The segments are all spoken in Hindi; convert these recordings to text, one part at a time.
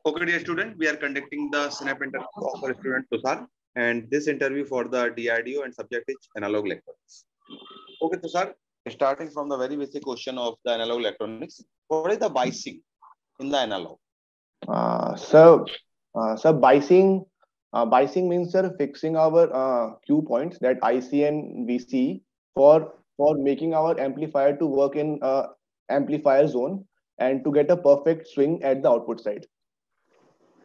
Okay, dear student, we are conducting the Snap interview of our student Tushar, and this interview for the DRDO and subject is analog electronics. Okay, Tushar, starting from the very basic question of the analog electronics, what is the biasing in the analog? So biasing means sir fixing our cue points, that IC and VC, for making our amplifier to work in amplifier zone and to get a perfect swing at the output side.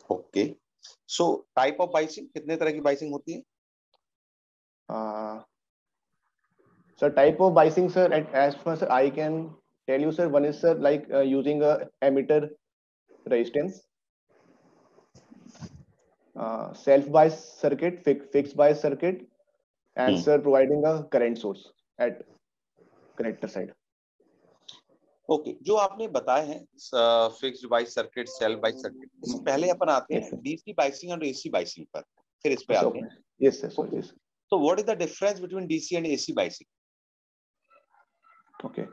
Okay, so type of biasing, कितने तरह की biasing होती है? So type of biasing, sir, as far as I can tell you, sir, one is sir like using a emitter resistance, self bias circuit, fixed bias circuit, and sir providing a current source at connector side. Okay, जो आपने बताए हैं फिक्स्ड बाइस सर्किट, सेल्फ बाइस सर्किट, इससे पहले अपन आते हैं डीसी बाइसिंग और एसी बाइसिंग पर, फिर इस पे आते हैं. Yes sir, yes. So what is the difference between DC and AC biasing? Okay,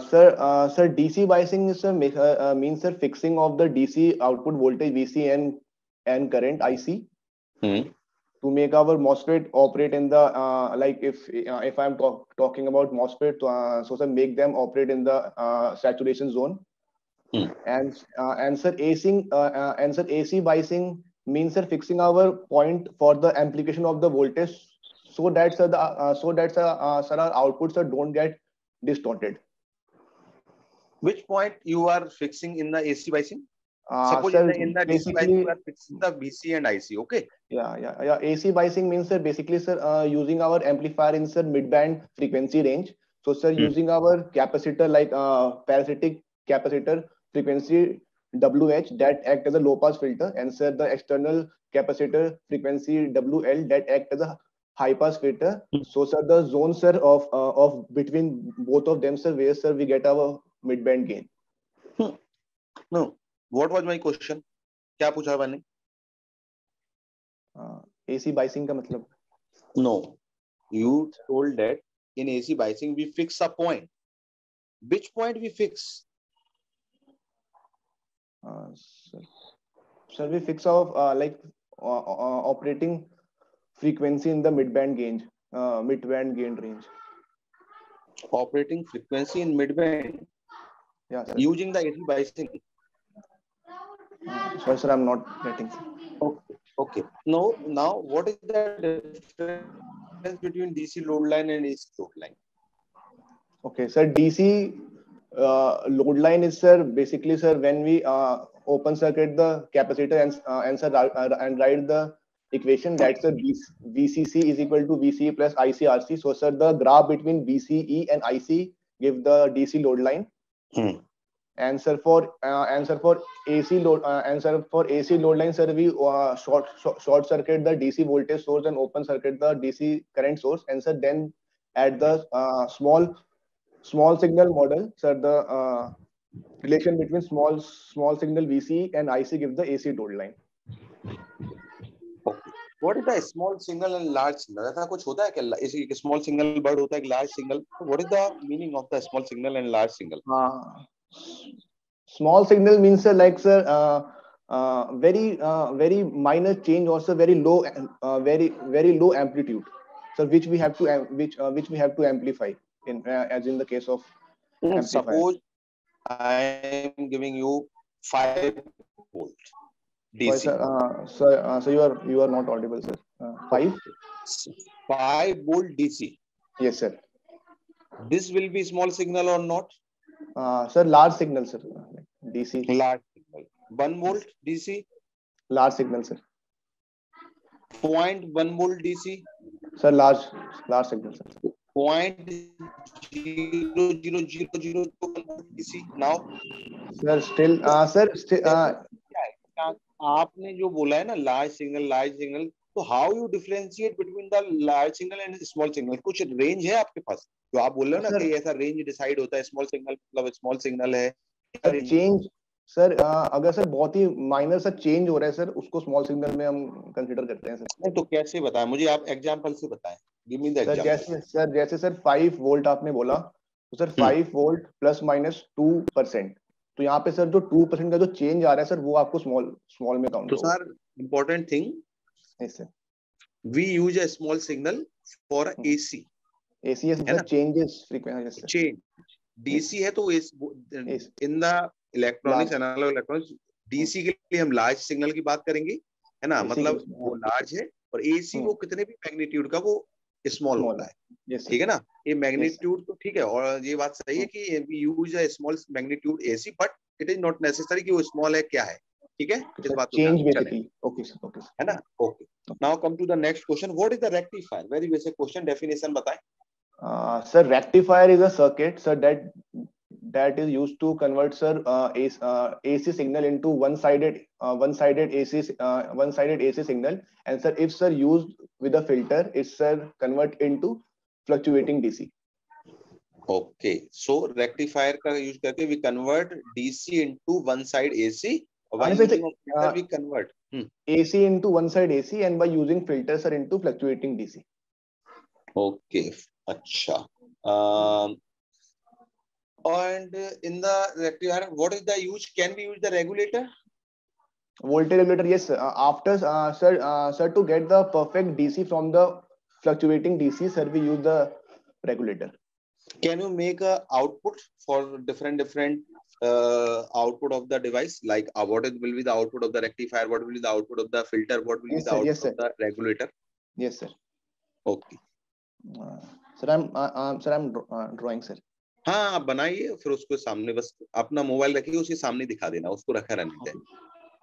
sir, DC biasing is means sir fixing of the DC output voltage VC and current IC to make our MOSFET operate in the like if I'm talking about MOSFET, so sir make them operate in the saturation zone. And sir AC biasing means sir fixing our point for the amplification of the voltage, so that sir sir our outputs don't get distorted. Which point you are fixing in the AC biasing? Suppose in the DC biasing you are fixing the VC and IC. Okay. Yeah. AC biasing means sir basically sir using our amplifier in sir mid-band frequency range. So sir using our capacitor like parasitic capacitor frequency WH that act as a low pass filter, and sir the external capacitor frequency WL that act as a high pass filter. So sir the zone sir of between both of them sir, where sir we get our mid band gain. No, what was my question? क्या पूछा मैंने? AC biasing का मतलब? No, you told that in AC biasing we fix a point. Which point we fix? Sir, we fix our like operating frequency in the mid-band gain range. Operating frequency in mid-band? Yeah, sir. Using the AC biasing? Sorry, sir, I'm not getting. Okay. Now, what is the difference between DC load line and AC load line? Okay, sir, DC load line is sir basically sir when we open circuit the capacitor and write the equation, that's the VCC is equal to VCE plus ICRC. So sir the graph between VCE and IC give the DC load line. Answer for AC load line sir, we short circuit the DC voltage source and open circuit the DC current source, and sir then at the small signal model sir the relation between small signal VC and IC give the AC load line. Okay. What is the small signal and large signal? ऐसा कुछ होता है क्या? एक small signal बड़ा होता है, एक large signal. What is the meaning of the small signal and large signal? Small signal means like sir very minor change, also very low amplitude, so which we have to amplify in as in the case of amplifier. Suppose I am giving you 5 volt DC. So you are not audible, sir. 5 volt DC. Yes, sir. This will be small signal or not? Sir, large signal, sir. DC. Large signal. 1 volt DC. Large signal, sir. 0.1 volt DC. Sir, large signal, sir. 0.00001 DC. Now. Sir, still. आपने जो बोला है ना लार्ज सिग्नल, तो how you differentiate between the large signal and small signal? कुछ रेंज है आपके पास जो आप बोल रहे हो ना कि ऐसा रेंज डिसाइड होता है? स्मॉल सिग्नल मतलब स्मॉल सिग्नल है चेंज सर, अगर सर बहुत ही माइनर सा चेंज हो रहा है सर, उसको स्मॉल सिग्नल में हम कंसीडर करते हैं सर. तो कैसे बताएं मुझे, आप एग्जांपल से बताएं. Give me the example. जैसे सर 5 वोल्ट आपने बोला, तो सर 5 वोल्ट प्लस माइनस 2%, तो यहाँ पे सर जो 2% का जो चेंज आ रहा है सर वो आपको स्मॉल में काउंट तो होगा। Sir important thing, yes sir, we use a small signal for AC, AC है है सर, ना, changes frequency. Yes sir, change. Yes DC है तो yes, in the electronics, large, analog electronics, DC के लिए हम लार्ज सिग्नल की बात करेंगे, है ना, एसी के मतलब लिए वो लार्ज है, और एसी वो कितने भी मैग्नीट्यूड का वो स्मॉल स्मॉल होता है। है, यस ठीक सर, है ना। ये यस मैग्नीट्यूड तो ठीक है, और ये बात सही है सर, कि we use a small magnitude AC, but it is not necessary कि वो स्मॉल है क्या है, ठीक है, इस बात को ध्यान चेंज चले, बेसिकली। ओके सर, ओके है ना। Okay, now come to the next question, what is the rectifier, very basic question, definition बताएं। Sir, rectifier is a circuit, sir, that is used to convert, sir, AC signal into one-sided AC signal, and sir, if sir used with a filter, it sir convert into fluctuating DC. Okay, so rectifier का यूज करके we convert DC into one side AC, और by And sir, using filter we convert AC into one side AC, and by using filter, sir, into fluctuating DC. Okay, अच्छा, and in the rectifier what is the use, can we use the regulator? Voltage regulator, yes, sir. Sir, to get the perfect DC from the fluctuating DC, sir, we use the regulator. Can you make a output for different output of the device, like what will be the output of the rectifier, what will be the output of the filter, what will be Yes, the sir. output Yes, of sir. the regulator? Yes, sir. Okay, Sir, I'm drawing, sir. हाँ आप बनाइए, फिर उसको सामने बस अपना मोबाइल रखिए, उसके सामने दिखा देना, उसको रखा रहने दें।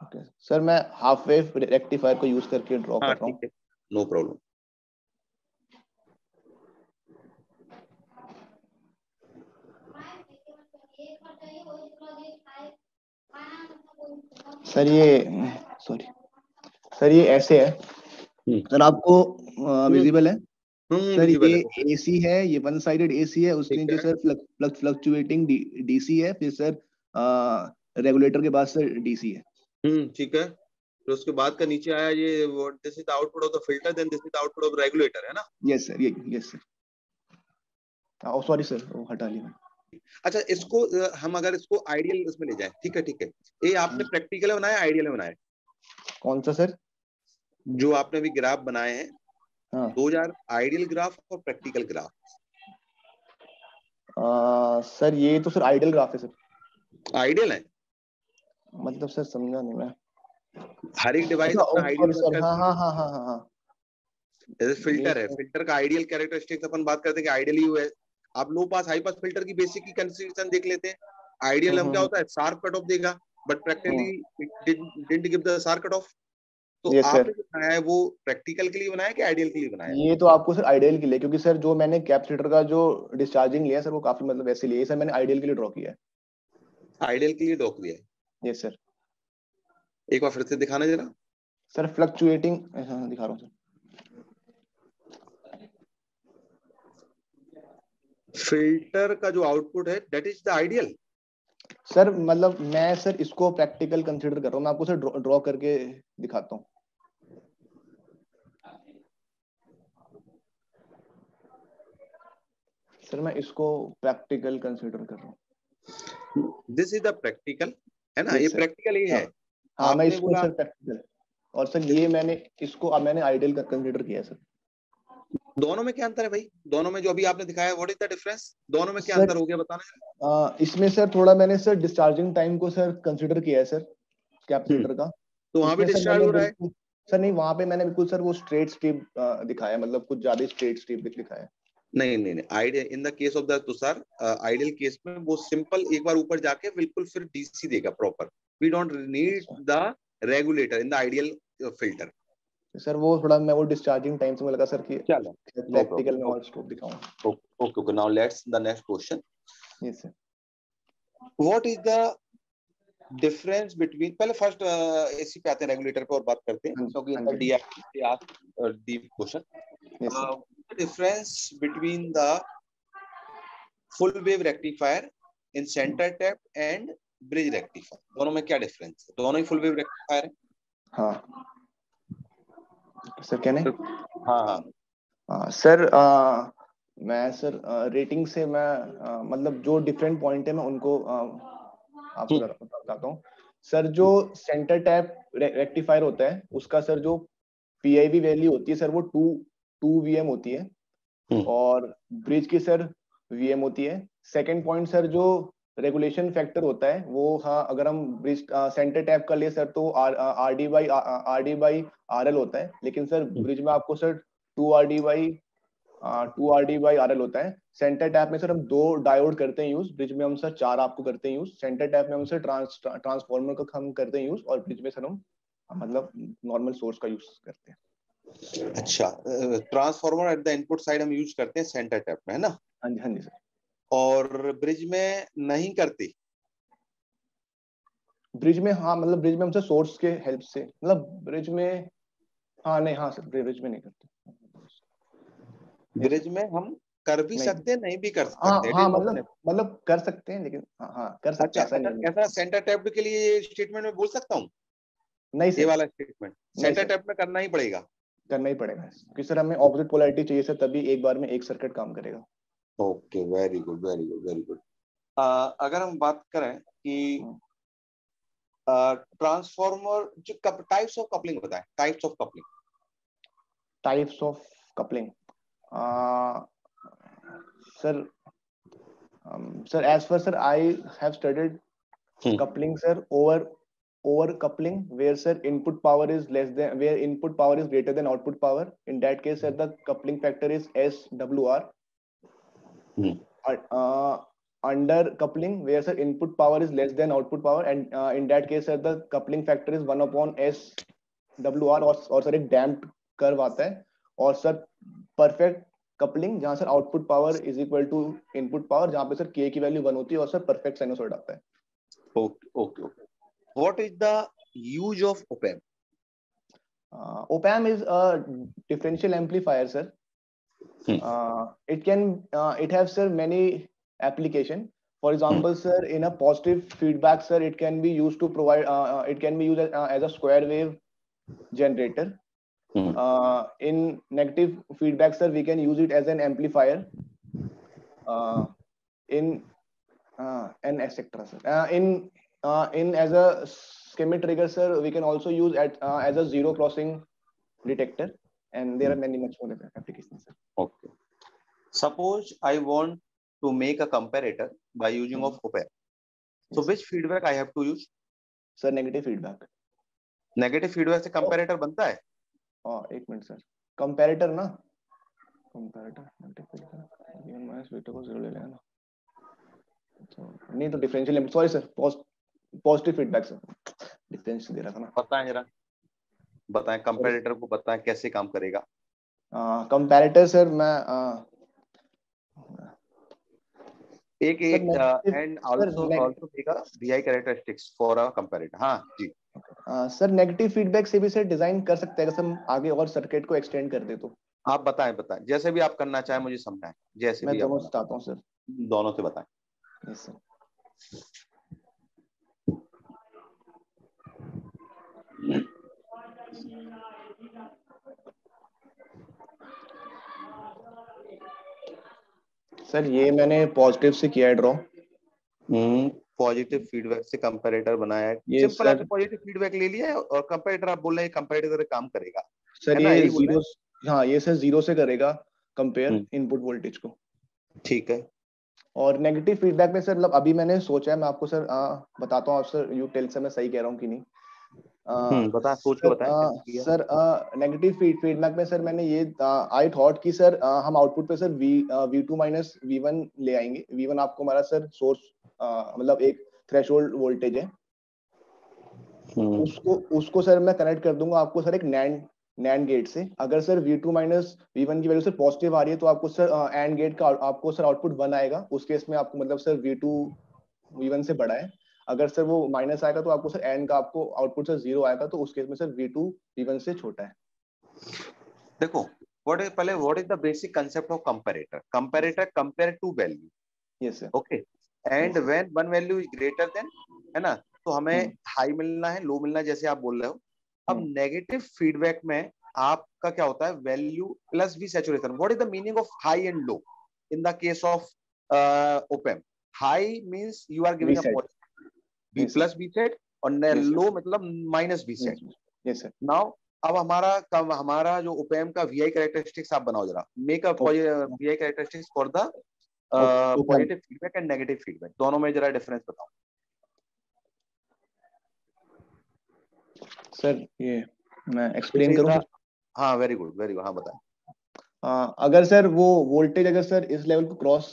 Okay. सर मैं हाफ वेव रेक्टिफायर को यूज करके ड्रॉ हाँ कर रहा ठीक हूँ। है, नो प्रॉब्लम। सर ये सॉरी सर ये ऐसे है सर, आपको विजिबल है सर? विजिबल ये है सर, एसी है, ये वन साइडेड एसी है, उसके ठीक नीचे है, सर फ्लक्चुएटिंग डीसी है, फिर सर रेगुलेटर के बाद सर डीसी है। ठीक है, तो उसके बाद का नीचे आया ये, this is the output of the filter, then this is the output of regulator, है ना। यस सर, ये yes sir. Oh sorry sir, वो हटा लिया। अच्छा, इसको हम अगर इसको आइडियल इसमें ले जाएं, ठीक है ठीक है, ये आपने प्रैक्टिकल बनाया आइडियल में बनाया? कौन सा सर? जो आपने अभी ग्राफ बनाए हैं, हाँ 2000 आइडियल ग्राफ और प्रैक्टिकल ग्राफ? सर ये तो सर आइडियल ग्राफ है सर। आइडियल है, मतलब सर समझा नहीं मैं। हर एक डिवाइस अच्छा, अपना आइडियल सॉरी वर्क सर, हाँ करती है, हाँ हाँ हाँ हाँ हाँ। जैसे ये फिल्टर है, फिल्टर का आइडियल कैरेक्टरिस्टिक्स अपन बात करते हैं कि आइडियली हुआ है, आप लो पास हाई पास फिल्टर की बेसिक की कंसिडरेशन देख लेते हैं। आइडियल हम क्या होता है, शार्प कट ऑफ देगा, but practically didn't give the sharp cut off. तो यस सर। आपने जो बनाया है वो प्रैक्टिकल के लिए बनाया कि आइडियल के लिए बनाया? ये तो आपको सर आइडियल के लिए, क्योंकि सर जो मैंने कैपेसिटर का जो डिस्चार्जिंग लिया है सर वो काफी मतलब वैसे लिया है सर, मैंने आइडियल के लिए ड्रॉ किया है। आइडियल के लिए डॉक दिया है, यस सर। एक बार फिर से दिखाना जरा। सर फ्लक्चुएटिंग दिखा रहा हूँ सर। फिल्टर का जो आउटपुट है that is the ideal. Sir मतलब मैं सर इसको प्रैक्टिकल कंसीडर कर रहा हूँ, मैं आपको सर ड्रॉ करके दिखाता हूँ। सर मैं इसको प्रैक्टिकल कंसीडर कर रहा हूँ। दिस इज द प्रैक्टिकल, है ना, ये यस सर। प्रैक्टिकल ही हाँ है। हाँ, मैं आपने इसको बोला सर प्रैक्टिकल, और सर ये मैंने इसको अब मैंने आइडियल कंसीडर किया है सर। दोनों में क्या अंतर है भाई, दोनों में जो अभी आपने दिखाया व्हाट इज द डिफरेंस, दोनों में क्या सर अंतर हो गया बताना। इसमें सर थोड़ा मैंने सर डिस्चार्जिंग टाइम को सर कंसीडर किया है सर कैपेसिटर का। तो वहां भी उसमें सर डिस्चार्ज मैंने हो रहा है? बिल्कुल सर नहीं, वहां पे मैंने बिल्कुल सर वो स्ट्रेट स्ट्रिप दिखाया, मतलब कुछ ज्यादा स्ट्रेट स्ट्रिप दिखाया। नहीं नहीं नहीं, ideal in the case of the Tushar, ideal case में वो सिंपल एक बार ऊपर जाके बिल्कुल फिर डीसी देगा प्रॉपर, वी डोंट नीड अच्छा the regulator in the ideal filter. Sir, वो थोड़ा मैं वो डिस्चार्जिंग टाइम से मुझे लगा सर कि चलो, नो प्रैक्टिकल में प्रॉब्लम, और स्ट्रोक दिखाऊं। Okay okay, now let's the next question, yes sir. What is the difference between, पहले फर्स्ट एसी पे आते हैं, रेगुलेटर पे और बात करते हैं, हाँ जी, क्योंकि हाँ अंदर जी। डीआई ask deep question, yes sir. Difference between the full wave rectifier in centre tap and bridge rectifier, दोनों में क्या डिफरेंस है? दोनों ही फुल वेव रेक्टिफायर है। हाँ सर, क्या नहीं? हाँ हाँ, सर मैं सर रेटिंग से मैं मतलब जो डिफरेंट पॉइंट है मैं उनको आपको बताता हूँ सर। जो सेंटर टैप रेक्टिफायर होता है उसका सर जो पीआईवी वैल्यू होती है सर वो 2 वीएम होती है, और ब्रिज की सर वीएम होती है। सेकंड पॉइंट सर जो रेगुलेशन फैक्टर होता है वो, हाँ अगर हम ब्रिज सेंटर टैप का ले सर तो R D by R L होता है, लेकिन सर ब्रिज में आपको सर 2 RD/RL होता है। सेंटर टैप में सर हम 2 डायोड करते हैं यूज, ब्रिज में हम सर 4 आपको करते हैं यूज। सेंटर टैप में हम सर ट्रांसफॉर्मर का हम करते हैं यूज, और ब्रिज में सर हम मतलब नॉर्मल सोर्स का यूज करते हैं। अच्छा, transformer at the input side हम यूज करते हैं सेंटर टैप में, है ना? हाँ जी, हाँ जी सर। और ब्रिज में नहीं करती? ब्रिज में हाँ, मतलब ब्रिज में हम सर सोर्स के हेल्प से, मतलब ब्रिज में हाँ नहीं, हाँ सर ब्रिज में नहीं करते। ब्रिज में हम कर भी नहीं, सकते हैं, नहीं भी कर हाँ सकते, इट हाँ, इज मतलब ऑप्शनल। मतलब कर सकते हैं, लेकिन हाँ हाँ कर सकते अच्छा, हैं, ऐसा अच्छा, नहीं है। ऐसा सेंटर टैप के लिए ये स्टेटमेंट में बोल सकता हूँ? नहीं ये सर, वाला स्टेटमेंट नहीं सेंटर सर, टैप में करना ही पड़ेगा? करना ही पड़ेगा क्योंकि सर हमें ऑपोजिट पोलैरिटी चाहिए सर, तभी एक बार में एक सर्किट काम करेगा। Okay, very good, very good, very good. अगर हम बात करें कि ट्रांसफॉर्मर जो टाइप्स ऑफ कपलिंग बताएं, types of coupling. Types of coupling sir, sir as far sir I have studied coupling sir, over coupling where sir input power is less than, where input power is greater than output power. In that case sir the coupling factor is SWR. uh, Under coupling where sir input power is less than output power, and in that case sir the coupling factor is 1 upon SWR, और सर एक डैम्प्ड कर्व आता है। और सर परफेक्ट कपलिंग जहां sir output power is equal to input power, जहां पे सर के की वैल्यू 1 होती है और सर परफेक्ट साइनसॉइड आता है। Okay, okay, okay. What is the use of op-amp? Op-amp is a differential amplifier, sir. It has sir many application. For example, sir, in a positive feedback, sir, it can be used to provide. It can be used as a square wave generator. In negative feedback, sir, we can use it as an amplifier. In and etc. sir. In as a schemic trigger, sir, we can also use as a zero crossing detector, and there are many much more applications, sir. Okay. Suppose I want to make a comparator by using of op-amp. So which feedback I have to use? Sir, negative feedback. Negative feedback से comparator बनता है? एक मिनट सर, कंपैरेटर ना, comparator negative feedback V1 minus V2 को 0 ले लेना, तो नहीं तो differential, sorry sir, positive feedback sir, difference दे रहा था ना। बताएं जरा, बताएं कंपैरेटर को, बताएं कैसे काम करेगा। कंपैरेटर सर मैं एक एंड आल्सो देगा VI characteristics for a comparator. हाँ जी सर, नेगेटिव फीडबैक से भी सर डिजाइन कर सकते हैं, अगर हम आगे और सर्किट को एक्सटेंड कर दे तो। आप बताएं, बताएं जैसे भी आप करना चाहें, मुझे समझाएं जैसे मैं भी दोनों आप बताता हूँ सर, दोनों से बताएं। Yes sir. सर ये मैंने पॉजिटिव से किया है ड्रॉ। पॉजिटिव फीडबैक से कंपैरेटर बनाया है, ये सिंपल सर, आपने पॉजिटिव फीडबैक ले लिया है और कंपैरेटर आप बोल रहे हैं कंपैरेटर काम करेगा, सर है ना? ये यही बोल रहे जीरो, हाँ ये सर जीरो से करेगा कंपेयर इनपुट वोल्टेज को। ठीक है। और नेगेटिव फीडबैक में सर, मतलब अभी मैंने सोचा है, मैं आपको सर बताता हूँ, आप सर यू टेल से मैं सही कह रहा हूँ कि नहीं। बता, सोच के बताएं कैसे किया। सर नेगेटिव फीडबैक में सर मैंने ये आई थॉट कि सर हम आउटपुट पे सर V2 माइनस V1 ले आएंगे। V1 आपको हमारा सर सोर्स मतलब एक थ्रेशोल्ड वोल्टेज है, उसको सर मैं कनेक्ट कर दूंगा आपको सर एक नैंड गेट से। अगर सर V2 माइनस V1 की वैल्यू सर पॉजिटिव आ रही है तो आपको सर एंड गेट का आपको सर आउटपुट 1 आएगा। उस केस में आपको मतलब सर V2 V1 से बड़ा है। अगर सर वो माइनस आएगा तो आपको सर एंड का आपको आउटपुट सर 0 आएगा, तो उस केस में सर V2 V1 से छोटा है। देखो, what is the basic concept of comparator? Comparator compare to value, yes sir. Okay, and when one value is greater than, है ना, तो हमें हाई मिलना है, लो मिलना है, जैसे आप बोल रहे हो। अब नेगेटिव फीडबैक में आपका क्या होता है? Value plus V saturation. What is the meaning of high and low in the case of op amp? High means you are giving a positive, B Yes, plus B set और Yes, sir. लो मतलब minus B set. Yes, sir. Now अब हमारा जो ओपेम का वीआई कैरेक्टरिस्टिक्स आप बनाओ जरा, make a Okay. VI characteristics for the Okay. Positive feedback and negative feedback, दोनों में जरा डिफरेंस बताओ। सर ये मैं एक्सप्लेन करूं सर? हाँ वेरी गुड, हाँ बताएं। अगर सर वो वोल्टेज अगर सर इस लेवल को क्रॉस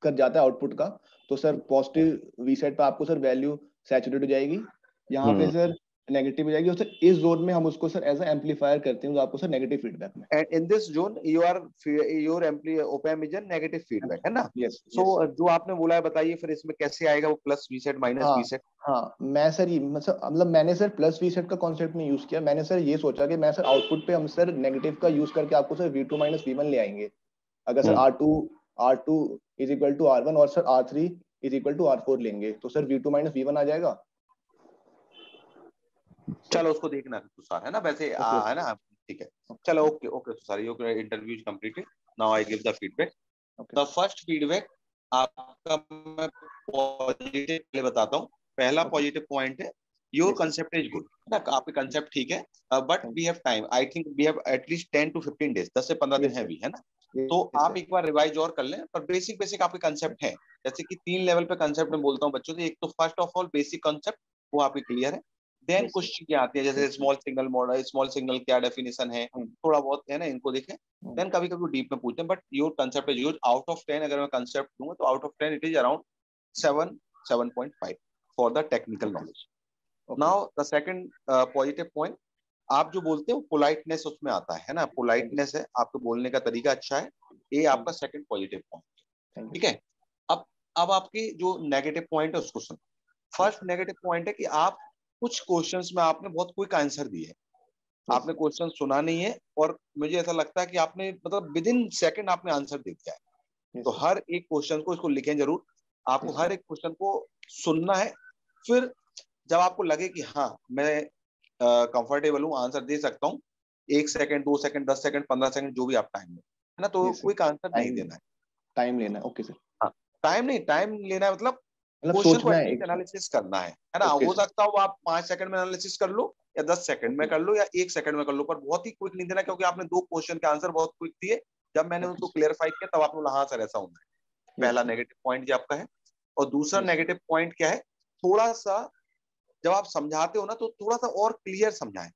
कर जाता है आउटपुट का, तो सर पॉजिटिव वी सेट पे आपको सर वैल्यू सैचुरेट हो जाएगी, यहाँ पे सर नेगेटिव हो जाएगी, और सर इस जोन में हम उसको सर एज अ एम्पलीफायर करते हैं, तो आपको सर नेगेटिव फीडबैक में। And in this zone your op-amp is negative feedback, है ना? Yes so yes. जो आपने बोला है बताइए फिर इसमें कैसे आएगा वो प्लस वी सेट माइनस हाँ वी सेट? हाँ, मैं सर ये मतलब मैंने सर प्लस वी सेट का कॉन्सेप्ट नहीं यूज किया, मैंने सर ये सोचा कि मैं सर आउटपुट पे हम सर नेगेटिव का यूज करके आपको सर V2 माइनस V1 ले आएंगे। अगर sir R2 is equal to R1 और sir R3 is equal to R4 लेंगे, तो सर V2 माइनस V1 आ जाएगा। चलो उसको देखना तुषार, है ना? वैसे है ना, ठीक है। चलो okay okay Tushar, your interview is completed, now I give the feedback. The first feedback आपका मैं पॉजिटिव पहले बताता हूँ। पहला पॉजिटिव पॉइंट है योर कंसेप्ट इज गुड, है ना? आपके कंसेप्ट ठीक है, but we have time, I think we have at least 10 to 15 days, 10 से 15 दिन है भी, है ना? तो आप एक बार रिवाइज और कर लें, पर बेसिक बेसिक आपके कंसेप्ट है। जैसे कि 3 लेवल पे कंसेप्ट में बोलता हूँ बच्चों से, एक तो first of all basic concept वो आपके क्लियर है, देन कुछ चीजें आती है जैसे small signal model, small signal क्या डेफिनेशन है, थोड़ा बहुत है ना, इनको देखें, देन कभी कभी डीप में पूछते हैं, but your concept is use out of 10, अगर मैं कंसेप्ट दूंगा तो out of 10 it is around 7.5 for the technical knowledge. Now the second positive point, आप जो बोलते हैं वो पोलाइटनेस उसमें आता है ना, पोलाइटनेस है, आपके बोलने का तरीका अच्छा है, ये आपका सेकंड पॉजिटिव पॉइंट, ठीक है। अब आपकी जो नेगेटिव पॉइंट है उसको सुनो। फर्स्ट नेगेटिव पॉइंट है कि आप कुछ क्वेश्चंस में आपने बहुत क्विक आंसर दिए है, आपने क्वेश्चन सुना नहीं है, और मुझे ऐसा लगता है कि आपने मतलब विद इन सेकंड आपने आंसर दे दिया है। तो हर एक क्वेश्चन को, इसको लिखें जरूर, आपको हर एक क्वेश्चन को सुनना है, फिर जब आपको लगे कि हाँ मैं कंफर्टेबल हूँ, आंसर दे सकता हूँ, 1 सेकंड 2 सेकंड 10 सेकंड 15 सेकंड जो भी आप टाइम है ना, तो क्विक आंसर नहीं देना है, टाइम लेना है। Okay sir. हाँ टाइम नहीं, टाइम लेना है मतलब क्वेश्चन को सोचना है, एटलीस्ट एनालिसिस करना है ना? हो सकता हो आप 5 सेकंड में एनालिसिस कर लो, या 10 सेकंड में कर लो, या 1 सेकंड में कर लो, पर बहुत ही क्विक नहीं देना, क्योंकि आपने 2 क्वेश्चन के आंसर बहुत क्विक दिए, जब मैंने उनको क्लियरफाई किया तब आपने बोला हाँ सर ऐसा होना है। पहला नेगेटिव पॉइंट जो आपका है। और दूसरा नेगेटिव पॉइंट क्या है, थोड़ा सा जब आप समझाते हो ना तो थोड़ा सा और क्लियर समझाएं,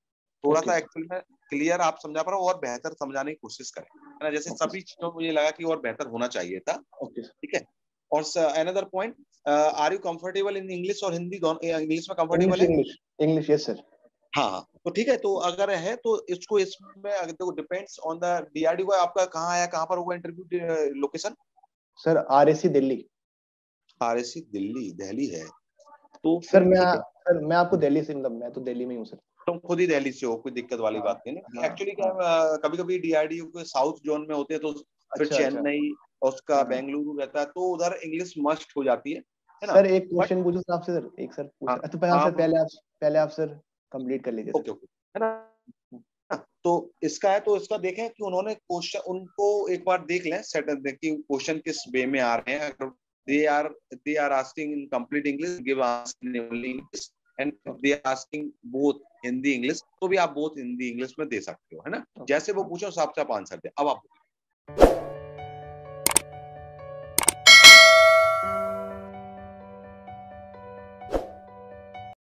थोड़ा सा एक्चुअली में क्लियर आप समझा पा रहे हो और बेहतर समझाने की कोशिश करें, है ना? जैसे सभी चीजों में मुझे लगा कि और बेहतर होना चाहिए था, ठीक है। और another point, are you comfortable in English और हिंदी दोनों? इंग्लिश में कंफर्टेबल है? English yes sir. हाँ तो ठीक है, तो अगर है तो इसको इसमें देखो, डिपेंड्स ऑन द डीआरडीओ, आपका कहाँ आया, कहाँ पर होगा interview location? Sir RAC Delhi. RAC Delhi, Delhi है तो सर मैं आपको दिल्ली से, मतलब मैं तो दिल्ली में हूँ सर। तुम खुद ही दिल्ली से हो, कोई दिक्कत वाली बात नहीं है। एक्चुअली क्या कभी कभी डीआरडीओ के साउथ जोन में होते हैं, तो फिर चेन्नई उसका बेंगलुरु रहता है, तो उधर इंग्लिश मस्ट हो जाती है ना? सर एक क्वेश्चन पूछो सर आपसे, सर एक सर पूछा, तो पहले आप सर कंप्लीट कर लीजिए। ओके ओके, है ना? तो इसका है, तो इसका देखें कि उन्होंने क्वेश्चन, उनको एक बार देख लें, सेट देखिए क्वेश्चन किस वे में आ रहे हैं। अगर they are asking in complete English, give answer in only English, and they are asking both Hindi English, तो भी आप बोथ हिंदी इंग्लिश में दे सकते हो, है ना? जैसे वो पूछे उस हिसाब से आप आंसर दे। अब आप